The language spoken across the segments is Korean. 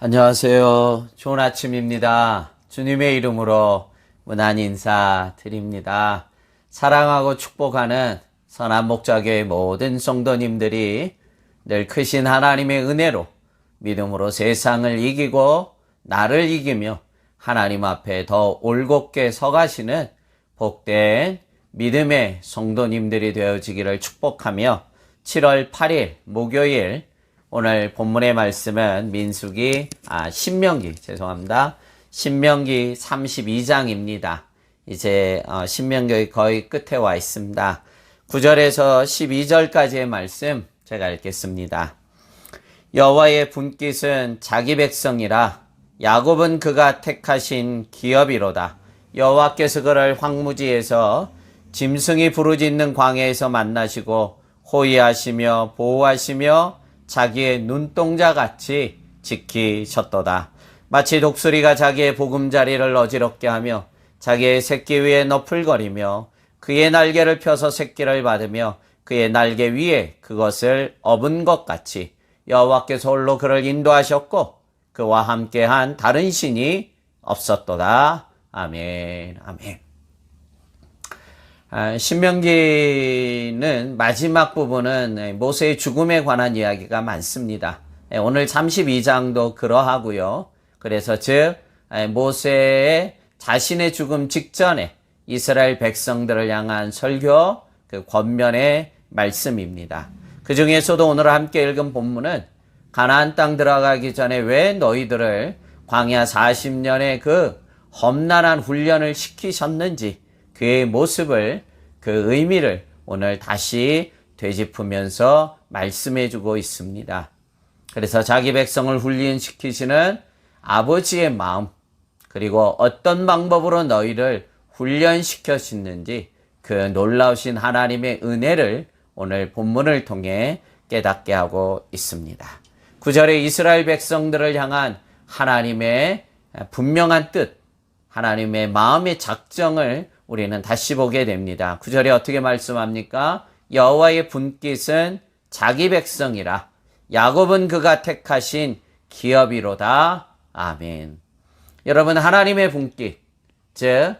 안녕하세요. 좋은 아침입니다. 주님의 이름으로 문안 인사 드립니다. 사랑하고 축복하는 선한 목자교회 모든 성도님들이 늘 크신 하나님의 은혜로 믿음으로 세상을 이기고 나를 이기며 하나님 앞에 더 올곧게 서가시는 복된 믿음의 성도님들이 되어지기를 축복하며 7월 8일 목요일 오늘 본문의 말씀은 신명기 32장입니다. 이제 신명기 거의 끝에 와 있습니다. 9절에서 12절까지의 말씀 제가 읽겠습니다. 여호와의 분깃은 자기 백성이라 야곱은 그가 택하신 기업이로다. 여호와께서 그를 황무지에서 짐승이 부르짖는 광야에서 만나시고 호위하시며 보호하시며 자기의 눈동자같이 지키셨도다. 마치 독수리가 자기의 보금자리를 어지럽게 하며 자기의 새끼 위에 너풀거리며 그의 날개를 펴서 새끼를 받으며 그의 날개 위에 그것을 업은 것 같이 여호와께서 홀로 그를 인도하셨고 그와 함께한 다른 신이 없었도다. 아멘. 아멘. 신명기는 마지막 부분은 모세의 죽음에 관한 이야기가 많습니다. 오늘 32장도 그러하고요. 그래서 모세의 자신의 죽음 직전에 이스라엘 백성들을 향한 설교 그 권면의 말씀입니다. 그 중에서도 오늘 함께 읽은 본문은 가나안 땅 들어가기 전에 왜 너희들을 광야 40년의 그 험난한 훈련을 시키셨는지 그의 모습을 그 의미를 오늘 다시 되짚으면서 말씀해주고 있습니다. 그래서 자기 백성을 훈련시키시는 아버지의 마음 그리고 어떤 방법으로 너희를 훈련시켰는지 그 놀라우신 하나님의 은혜를 오늘 본문을 통해 깨닫게 하고 있습니다. 9절에 이스라엘 백성들을 향한 하나님의 분명한 뜻 하나님의 마음의 작정을 우리는 다시 보게 됩니다. 9절에 어떻게 말씀합니까? 여호와의 분깃은 자기 백성이라 야곱은 그가 택하신 기업이로다. 아멘. 여러분 하나님의 분깃 즉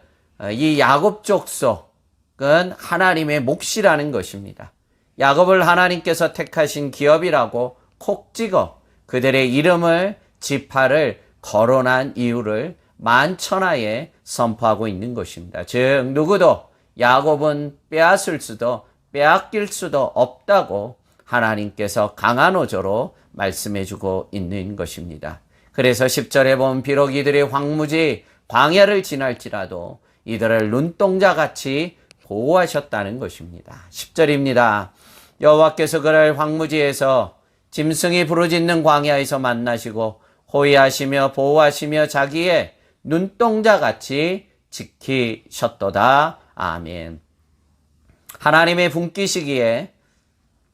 이 야곱 족속은 하나님의 몫이라는 것입니다. 야곱을 하나님께서 택하신 기업이라고 콕 찍어 그들의 이름을 지파를 거론한 이유를 만천하에 선포하고 있는 것입니다. 즉 누구도 야곱은 빼앗을 수도 빼앗길 수도 없다고 하나님께서 강한 어조로 말씀해주고 있는 것입니다. 그래서 10절에 보면 비록 이들이 황무지 광야를 지날지라도 이들을 눈동자같이 보호하셨다는 것입니다. 10절입니다. 여호와께서 그를 황무지에서 짐승이 부르짖는 광야에서 만나시고 호위하시며 보호하시며 자기의 눈동자같이 지키셨도다. 아멘. 하나님의 분깃이기에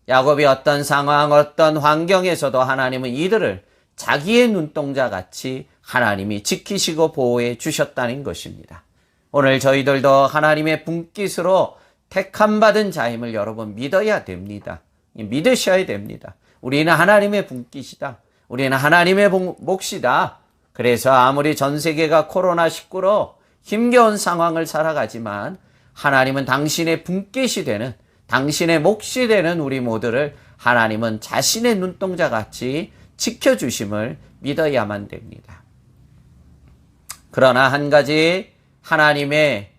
야곱이 어떤 상황, 어떤 환경에서도 하나님은 이들을 자기의 눈동자같이 하나님이 지키시고 보호해 주셨다는 것입니다. 오늘 저희들도 하나님의 분깃으로 택함받은 자임을 여러분 믿어야 됩니다. 믿으셔야 됩니다. 우리는 하나님의 분깃이다. 우리는 하나님의 몫이다. 그래서 아무리 전 세계가 코로나19로 힘겨운 상황을 살아가지만 하나님은 당신의 분깃이 되는 당신의 몫이 되는 우리 모두를 하나님은 자신의 눈동자같이 지켜주심을 믿어야만 됩니다. 그러나 한 가지 하나님의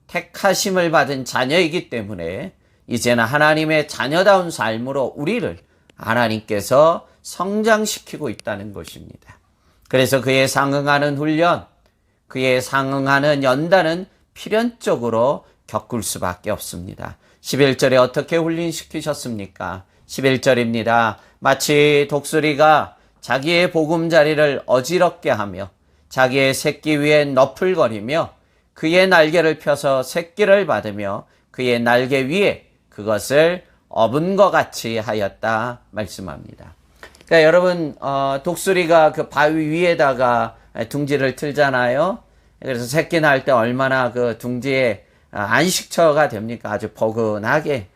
택하심을 받은 자녀이기 때문에 이제는 하나님의 자녀다운 삶으로 우리를 하나님께서 성장시키고 있다는 것입니다. 그래서 그에 상응하는 훈련, 그에 상응하는 연단은 필연적으로 겪을 수밖에 없습니다. 11절에 어떻게 훈련시키셨습니까? 11절입니다. 마치 독수리가 자기의 보금자리를 어지럽게 하며 자기의 새끼 위에 너풀거리며 그의 날개를 펴서 새끼를 받으며 그의 날개 위에 그것을 업은 것 같이 하였다 말씀합니다. 그러니까 여러분 독수리가 그 바위 위에다가 둥지를 틀잖아요. 그래서 새끼 낳을 때 얼마나 그 둥지에 안식처가 됩니까? 아주 포근하게.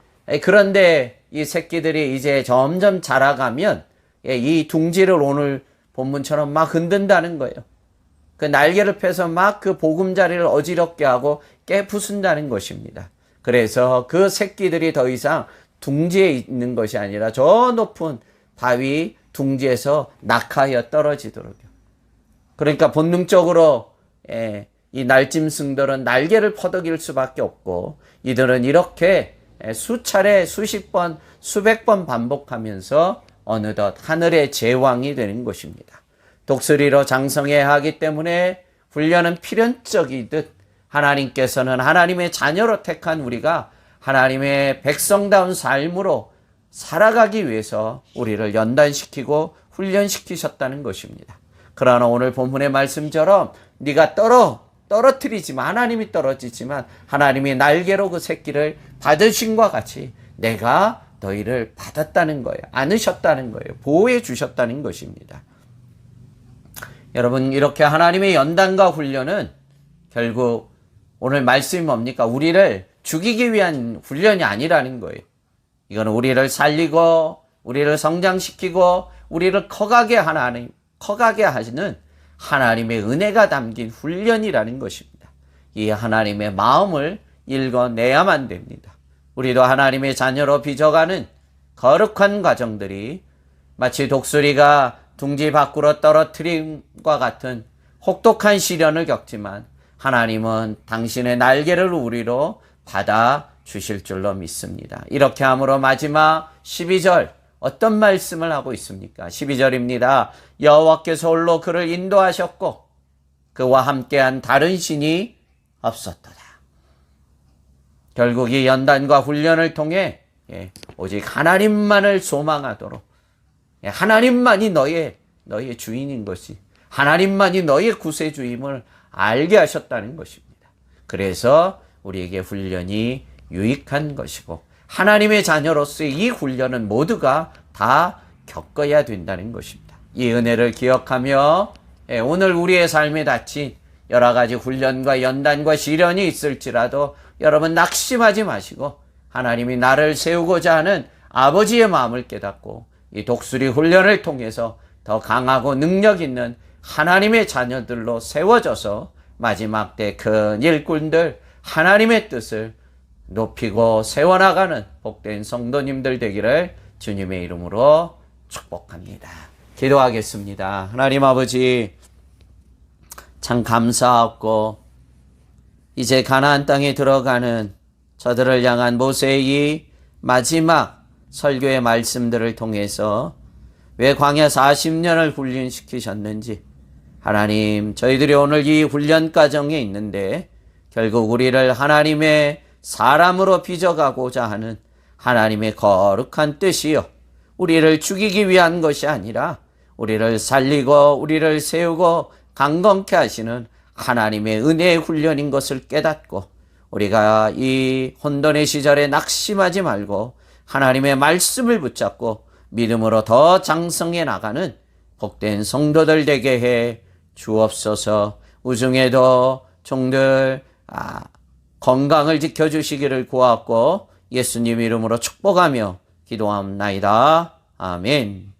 그런데 이 새끼들이 이제 점점 자라가면 이 둥지를 오늘 본문처럼 막 흔든다는 거예요. 그 날개를 펴서 막 그 보금자리를 어지럽게 하고 깨부순다는 것입니다. 그래서 그 새끼들이 더 이상 둥지에 있는 것이 아니라 저 높은 바위 둥지에서 낙하여 떨어지도록요. 그러니까 본능적으로 이 날짐승들은 날개를 퍼덕일 수밖에 없고, 이들은 이렇게 수차례 수십 번 수백 번 반복하면서 어느덧 하늘의 제왕이 되는 것입니다. 독수리로 장성해야 하기 때문에 훈련은 필연적이듯 하나님께서는 하나님의 자녀로 택한 우리가 하나님의 백성다운 삶으로 살아가기 위해서 우리를 연단시키고 훈련시키셨다는 것입니다. 그러나 오늘 본문의 말씀처럼 네가 떨어뜨리지만, 하나님이 떨어지지만 하나님이 날개로 그 새끼를 받으신과 같이 내가 너희를 받았다는 거예요. 안으셨다는 거예요. 보호해 주셨다는 것입니다. 여러분, 이렇게 하나님의 연단과 훈련은 결국 오늘 말씀이 뭡니까? 우리를 죽이기 위한 훈련이 아니라는 거예요. 이거는 우리를 살리고 우리를 성장시키고 우리를 커가게 하시는 하나님의 은혜가 담긴 훈련이라는 것입니다. 이 하나님의 마음을 읽어내야만 됩니다. 우리도 하나님의 자녀로 빚어가는 거룩한 과정들이 마치 독수리가 둥지 밖으로 떨어뜨림과 같은 혹독한 시련을 겪지만 하나님은 당신의 날개를 우리로 받아 주실 줄로 믿습니다. 이렇게 함으로 마지막 12절 어떤 말씀을 하고 있습니까? 12절입니다. 여호와께서 홀로 그를 인도하셨고 그와 함께한 다른 신이 없었도다. 결국 이 연단과 훈련을 통해 오직 하나님만을 소망하도록, 하나님만이 너의 주인인 것이, 하나님만이 너의 구세주임을 알게 하셨다는 것입니다. 그래서 우리에게 훈련이 유익한 것이고 하나님의 자녀로서의 이 훈련은 모두가 다 겪어야 된다는 것입니다. 이 은혜를 기억하며 오늘 우리의 삶에 닥친 여러 가지 훈련과 연단과 시련이 있을지라도 여러분 낙심하지 마시고 하나님이 나를 세우고자 하는 아버지의 마음을 깨닫고 이 독수리 훈련을 통해서 더 강하고 능력 있는 하나님의 자녀들로 세워져서 마지막 때 큰 일꾼들, 하나님의 뜻을 높이고 세워나가는 복된 성도님들 되기를 주님의 이름으로 축복합니다. 기도하겠습니다. 하나님 아버지, 참 감사하고 이제 가나안 땅에 들어가는 저들을 향한 모세의 마지막 설교의 말씀들을 통해서 왜 광야 40년을 훈련시키셨는지, 하나님, 저희들이 오늘 이 훈련 과정에 있는데 결국 우리를 하나님의 사람으로 빚어가고자 하는 하나님의 거룩한 뜻이요, 우리를 죽이기 위한 것이 아니라 우리를 살리고 우리를 세우고 강건케 하시는 하나님의 은혜의 훈련인 것을 깨닫고 우리가 이 혼돈의 시절에 낙심하지 말고 하나님의 말씀을 붙잡고 믿음으로 더 장성해 나가는 복된 성도들 되게 해 주옵소서. 우중에도 종들 건강을 지켜주시기를 구하고 예수님 이름으로 축복하며 기도합나이다. 아멘.